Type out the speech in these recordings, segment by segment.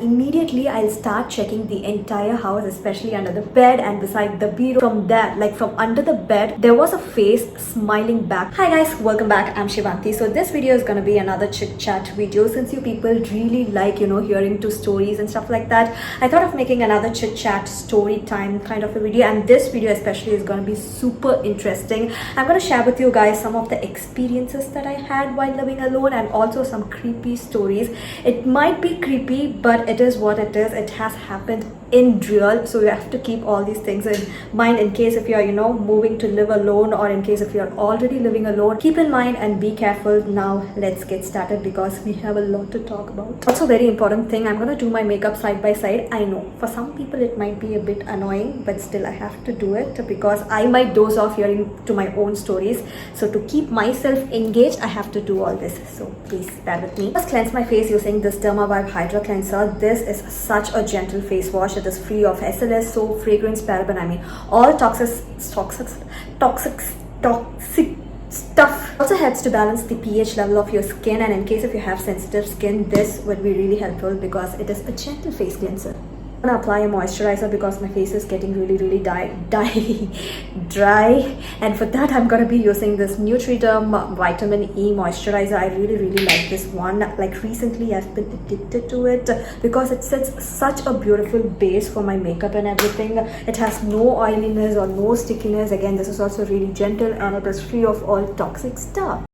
Immediately, I'll start checking the entire house, especially under the bed and beside the bureau. From there, like from under the bed, there was a face smiling back. Hi guys, welcome back. I'm Shivanti. So this video is gonna be another chit chat video. Since you people really like, hearing to stories and stuff like that, I thought of making another chit chat story time kind of a video. And this video especially is gonna be super interesting. I'm gonna share with you guys some of the experiences that I had while living alone and also some creepy stories. It might be creepy, but it is what it is. It has happened in real, so you have to keep all these things in mind in case if you are moving to live alone, or in case if you are already living alone. Keep in mind and be careful. Now let's get started because we have a lot to talk about. Also, very important thing, I'm gonna do my makeup side by side. I know for some people it might be a bit annoying, but still I have to do it because I might doze off hearing to my own stories. So to keep myself engaged, I have to do all this, so please bear with me. First, cleanse my face using this Derma Vibe Hydra Cleanser. This is such a gentle face wash. It is free of SLS, soap, fragrance, paraben, all toxic stuff. Also helps to balance the pH level of your skin, and in case if you have sensitive skin, this would be really helpful because it is a gentle face cleanser. I'm gonna apply a moisturizer because my face is getting really dry, and for that I'm gonna be using this Nutriderm Vitamin E moisturizer. I really like this one. Like recently I've been addicted to it because it sets such a beautiful base for my makeup and everything. It has no oiliness or no stickiness. Again, this is also really gentle and it is free of all toxic stuff.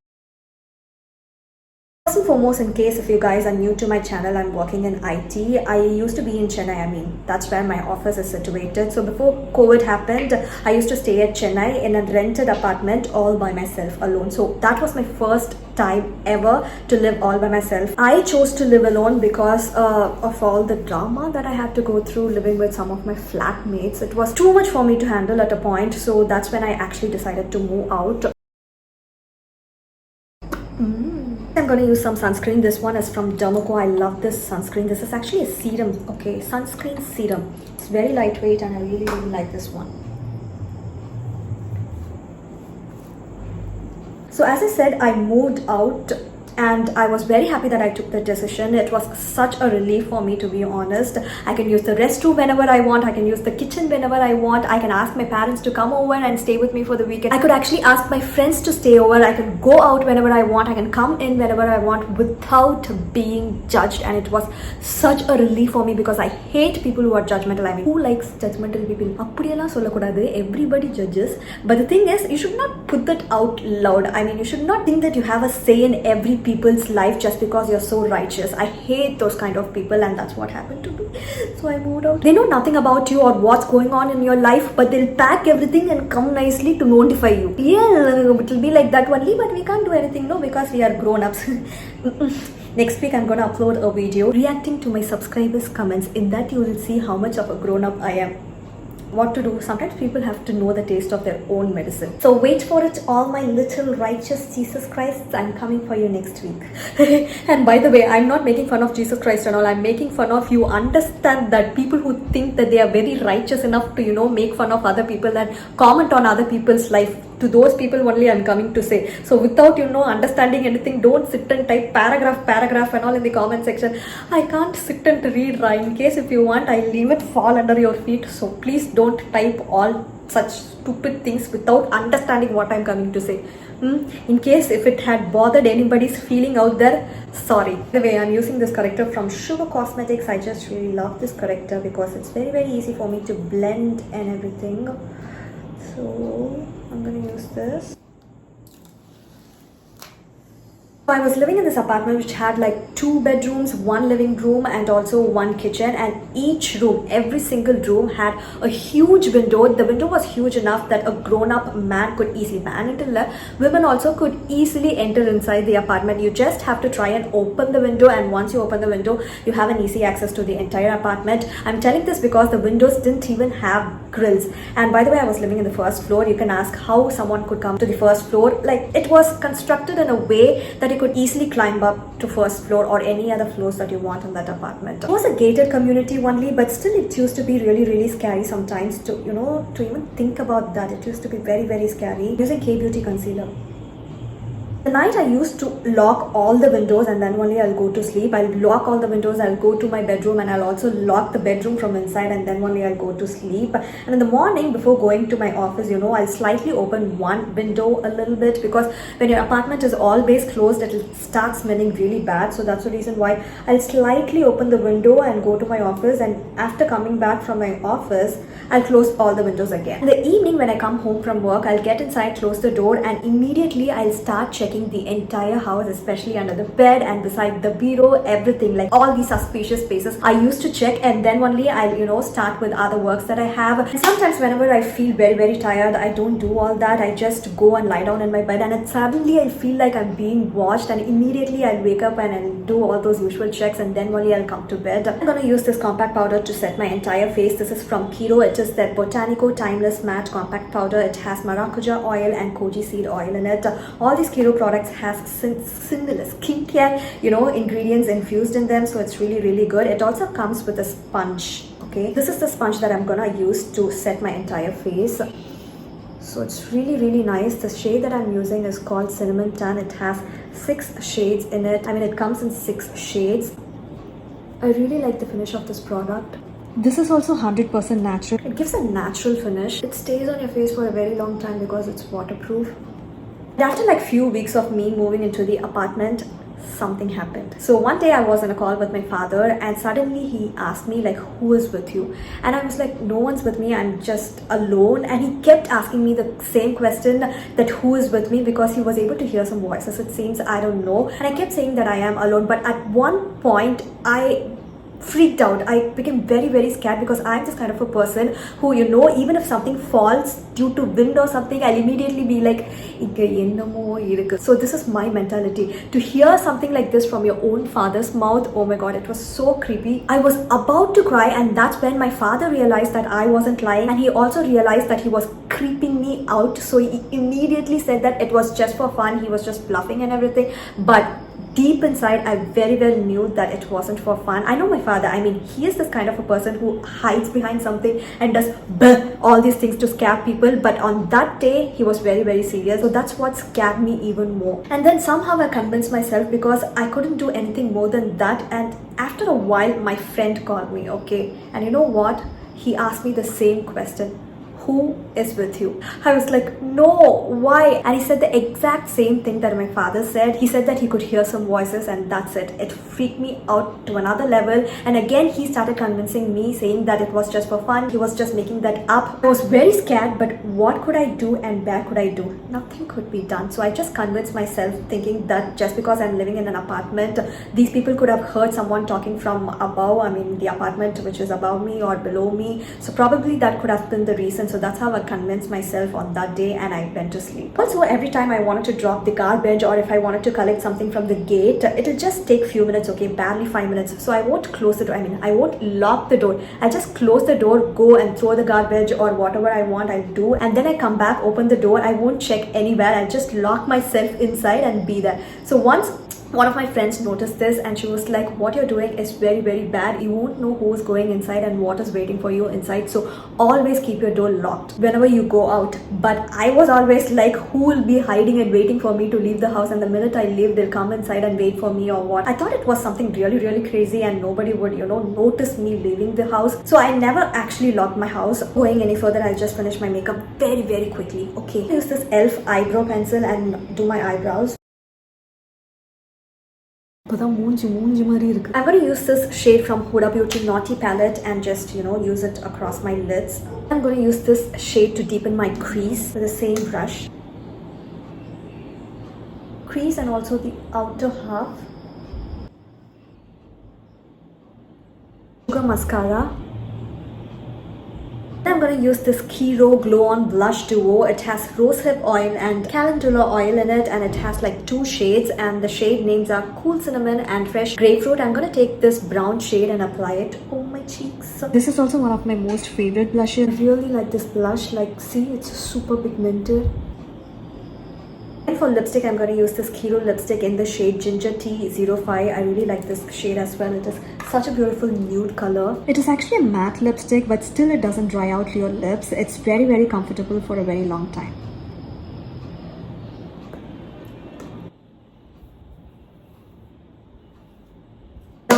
First and foremost, in case if you guys are new to my channel, I'm working in IT. I used to be in Chennai. That's where my office is situated. So before COVID happened, I used to stay at Chennai in a rented apartment all by myself alone. So that was my first time ever to live all by myself. I chose to live alone because of all the drama that I had to go through living with some of my flatmates. It was too much for me to handle at a point. So that's when I actually decided to move out. I'm going to use some sunscreen. This one is from Dermaco. I love this sunscreen. This is actually a serum. Okay, Sunscreen Serum. It's very lightweight and I really like this one. So as I said, I moved out and I was very happy that I took the decision. It was such a relief for me, to be honest. I can use the restroom whenever I want. I can use the kitchen whenever I want. I can ask my parents to come over and stay with me for the weekend. I could actually ask my friends to stay over. I can go out whenever I want. I can come in whenever I want without being judged. And it was such a relief for me because I hate people who are judgmental. Who likes judgmental people? Appudiyella sollakudadu. Everybody judges. But the thing is, you should not put that out loud. You should not think that you have a say in every people's life just because you're so righteous. I hate those kind of people, and that's what happened to me. So I moved out. They know nothing about you or what's going on in your life, but they'll pack everything and come nicely to notify you. Yeah, it'll be like that only, but we can't do anything, no, because we are grown-ups. Next week I'm gonna upload a video reacting to my subscribers' comments. In that you will see how much of a grown-up I am. What to do. Sometimes people have to know the taste of their own medicine. So wait for it, all my little righteous Jesus Christ. I'm coming for you next week. And by the way, I'm not making fun of Jesus Christ and all. I'm making fun of you. Understand that people who think that they are very righteous enough to make fun of other people and comment on other people's life, to those people only I'm coming to say. So without understanding anything, don't sit and type paragraph and all in the comment section. I can't sit and read. In case if you want, I'll leave it fall under your feet. So please don't type all such stupid things without understanding what I'm coming to say. In case if it had bothered anybody's feeling out there, sorry. By the way, I'm using this corrector from Sugar Cosmetics. I just really love this corrector because it's very easy for me to blend and everything. So I'm gonna use this. I was living in this apartment which had like 2 bedrooms, 1 living room and also 1 kitchen, and each room, every single room had a huge window. The window was huge enough that a grown-up man could easily, women also could easily enter inside the apartment. You just have to try and open the window, and once you open the window, you have an easy access to the entire apartment. I'm telling this because the windows didn't even have grills. And by the way, I was living in the first floor. You can ask how someone could come to the first floor. Like, it was constructed in a way that you could easily climb up to first floor or any other floors that you want in that apartment. It was a gated community only, but still it used to be really scary sometimes to to even think about that. It used to be very scary. Using K-Beauty concealer. The night I used to lock all the windows and then only I'll go to sleep. I'll lock all the windows, I'll go to my bedroom, and I'll also lock the bedroom from inside, and then only I'll go to sleep. And in the morning before going to my office, I'll slightly open one window a little bit, because when your apartment is always closed, it'll start smelling really bad. So that's the reason why I'll slightly open the window and go to my office, and after coming back from my office, I'll close all the windows again. In the evening when I come home from work, I'll get inside, close the door, and immediately I'll start checking the entire house, especially under the bed and beside the bureau, everything, like all these suspicious spaces I used to check, and then only I'll start with other works that I have. And sometimes whenever I feel very, very tired, I don't do all that. I just go and lie down in my bed, and then suddenly I feel like I'm being watched, and immediately I'll wake up and I'll do all those usual checks, and then only I'll come to bed. I'm gonna use this compact powder to set my entire face. This is from Kiro. It is their Botanico Timeless Matte Compact Powder. It has maracuja oil and koji seed oil in it. All these Kiro products has similar skincare, ingredients infused in them, so it's really, really good. It also comes with a sponge. Okay, this is the sponge that I'm gonna use to set my entire face. So it's really, really nice. The shade that I'm using is called Cinnamon Tan. It has 6 shades in it. It comes in 6 shades. I really like the finish of this product. This is also 100% natural. It gives a natural finish. It stays on your face for a very long time because it's waterproof. And after like few weeks of me moving into the apartment, something happened. So one day I was on a call with my father, and suddenly he asked me like, who is with you? And I was like, no one's with me, I'm just alone. And he kept asking me the same question, that who is with me, because he was able to hear some voices, it seems, I don't know. And I kept saying that I am alone, but at one point I freaked out. I became very, very scared, because I'm this kind of a person who, even if something falls due to wind or something, I'll immediately be like, so this is my mentality. To hear something like this from your own father's mouth, oh my god, it was so creepy. I was about to cry, and that's when my father realized that I wasn't lying, and he also realized that he was creeping me out. So he immediately said that it was just for fun, he was just bluffing and everything. But deep inside, I very well knew that it wasn't for fun. I know my father, he is this kind of a person who hides behind something and does all these things to scare people, but on that day he was very, very serious. So that's what scared me even more. And then somehow I convinced myself, because I couldn't do anything more than that. And after a while, my friend called me, okay, and you know what, he asked me the same question: who is with you? I was like, no, why? And he said the exact same thing that my father said. He said that he could hear some voices, and that's it. It freaked me out to another level. And again, he started convincing me, saying that it was just for fun. He was just making that up. I was very scared, but what could I do and where could I do? Nothing could be done. So I just convinced myself, thinking that just because I'm living in an apartment, these people could have heard someone talking from above, the apartment which is above me or below me. So probably that could have been the reason. So that's how I convinced myself on that day, and I went to sleep. Also, every time I wanted to drop the garbage, or if I wanted to collect something from the gate, it'll just take few minutes, okay, barely 5 minutes. So I won't close the door. I won't lock the door. I just close the door, go and throw the garbage or whatever I want, I'll do. And then I come back, open the door. I won't check anywhere. I'll just lock myself inside and be there. So once one of my friends noticed this, and she was like, what you're doing is very, very bad. You won't know who's going inside and what is waiting for you inside. So always keep your door locked whenever you go out. But I was always like, who will be hiding and waiting for me to leave the house? And the minute I leave, they'll come inside and wait for me or what? I thought it was something really, really crazy, and nobody would, notice me leaving the house. So I never actually locked my house. Going any further, I'll just finish my makeup very, very quickly. Okay, use this e.l.f. eyebrow pencil and do my eyebrows. I'm going to use this shade from Huda Beauty Naughty Palette and just, use it across my lids. I'm going to use this shade to deepen my crease with the same brush. Crease and also the outer half. Sugar mascara. I'm going to use this Kiro Glow On Blush Duo. It has rosehip oil and calendula oil in it, and it has like 2 shades, and the shade names are Cool Cinnamon and Fresh Grapefruit. I'm going to take this brown shade and apply it on my cheeks. This is also one of my most favorite blushes. I really like this blush. See, it's super pigmented. And for lipstick, I'm going to use this Kiro lipstick in the shade Ginger Tea 05. I really like this shade as well. It is such a beautiful nude color. It is actually a matte lipstick, but still it doesn't dry out your lips. It's very, very comfortable for a very long time.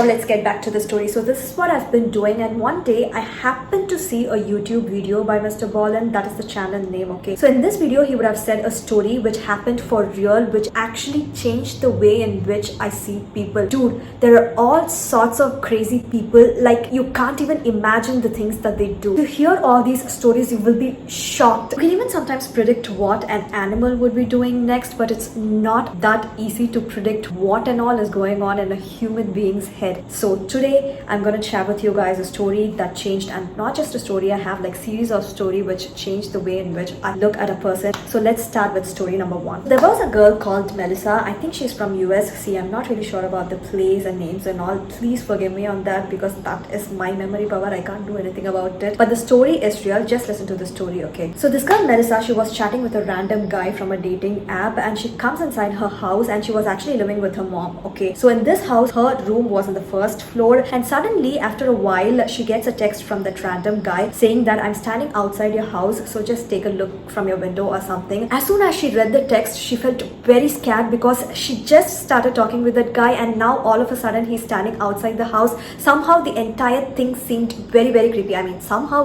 let's get back to the story. So this is what I've been doing, and one day I happened to see a YouTube video by Mr. Bolin. That is the channel name, okay? So in this video, he would have said a story which happened for real, which actually changed the way in which I see people. Dude, there are all sorts of crazy people, like you can't even imagine the things that they do. To hear all these stories, you will be shocked. You can even sometimes predict what an animal would be doing next, but it's not that easy to predict what and all is going on in a human being's head. So today I'm going to share with you guys a story that changed, and not just a story, I have like series of story which changed the way in which I look at a person. So let's start with story number 1. There was a girl called Melissa. I think she's from US. See, I'm not really sure about the place and names and all. Please forgive me on that because that is my memory power. I can't do anything about it. But the story is real. Just listen to the story, okay? So this girl Melissa, she was chatting with a random guy from a dating app, and she comes inside her house, and she was actually living with her mom, okay? So in this house, her room was on the first floor, and suddenly after a while she gets a text from that random guy saying that I'm standing outside your house, so just take a look from your window or something. As soon as she read the text, she felt very scared because she just started talking with that guy, and now all of a sudden he's standing outside the house. Somehow the entire thing seemed very creepy. I mean, somehow,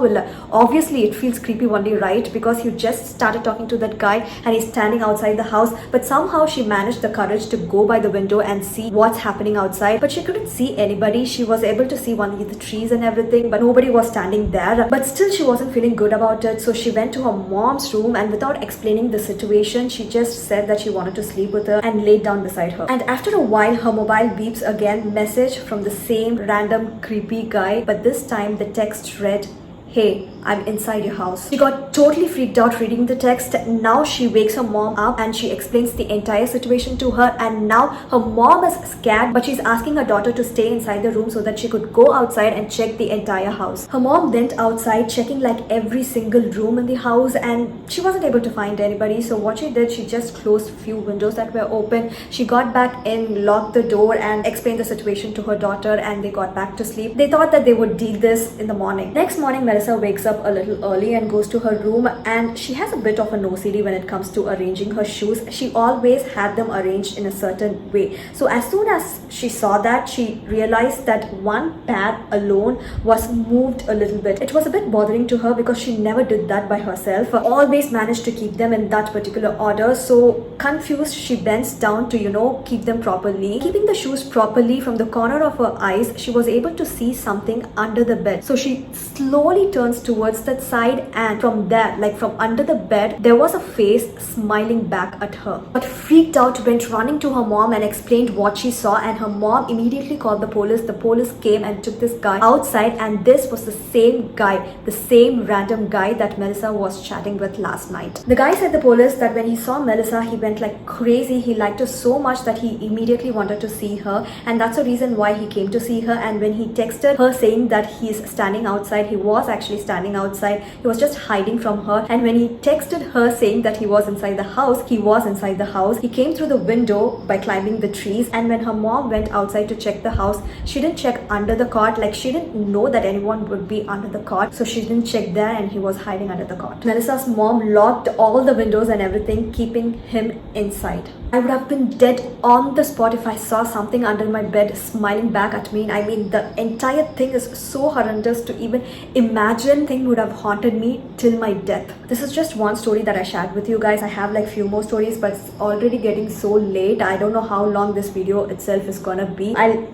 obviously it feels creepy only, right? Because you just started talking to that guy and he's standing outside the house. But somehow she managed the courage to go by the window and see what's happening outside, but she couldn't see anybody. She was able to see only the trees and everything, but nobody was standing there. But still she wasn't feeling good about it, so she went to her mom's room, and without explaining the situation, she just said that she wanted to sleep with her and laid down beside her. And after a while, her mobile beeps again, message from the same random creepy guy, but this time the text read, "Hey, I'm inside your house." She got totally freaked out reading the text. Now she wakes her mom up and she explains the entire situation to her, and now her mom is scared, but she's asking her daughter to stay inside the room so that she could go outside and check the entire house. Her mom went outside checking like every single room in the house, and she wasn't able to find anybody. So what she did, she just closed few windows that were open. She got back in, locked the door, and explained the situation to her daughter, and they got back to sleep. They thought that they would deal this in the morning. Next morning, Melissa wakes up a little early and goes to her room, and she has a bit of an OCD when it comes to arranging her shoes. She always had them arranged in a certain way. So as soon as she saw that, she realized that one pair alone was moved a little bit. It was a bit bothering to her because she never did that by herself. Always managed to keep them in that particular order. So confused, she bends down to, keep them properly. Keeping the shoes properly, from the corner of her eyes, she was able to see something under the bed. So she slowly turns towards that side, and from there, like from under the bed, there was a face smiling back at her. But freaked out, went running to her mom and explained what she saw, and her mom immediately called the police. The police came and took this guy outside, and this was the same guy, the same random guy that Melissa was chatting with last night. The guy said the police that when he saw Melissa, he went like crazy. He liked her so much that he immediately wanted to see her, and that's the reason why he came to see her. And when he texted her saying that he's standing outside, he was actually standing outside. He was just hiding from her. And when he texted her saying that he was inside the house, he was inside the house. He came through the window by climbing the trees, and when her mom went outside to check the house, she didn't check under the cot. Like, she didn't know that anyone would be under the cot, so she didn't check there, and he was hiding under the cot. Melissa's mom locked all the windows and everything, keeping him inside. I would have been dead on the spot if I saw something under my bed smiling back at me. I mean, the entire thing is so horrendous to even imagine. Thing would have haunted me till my death. This is just one story that I shared with you guys. I have like few more stories, but it's already getting so late. I don't know how long this video itself is gonna be. I'll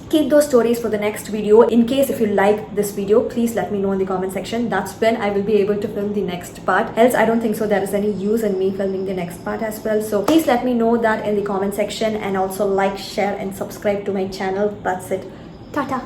keep those stories for the next video. In case if you like this video, please let me know in the comment section. That's when I will be able to film the next part. Else, I don't think so there is any use in me filming the next part as well. So please let me know that in the comment section, and also like, share and subscribe to my channel. That's it. Tata.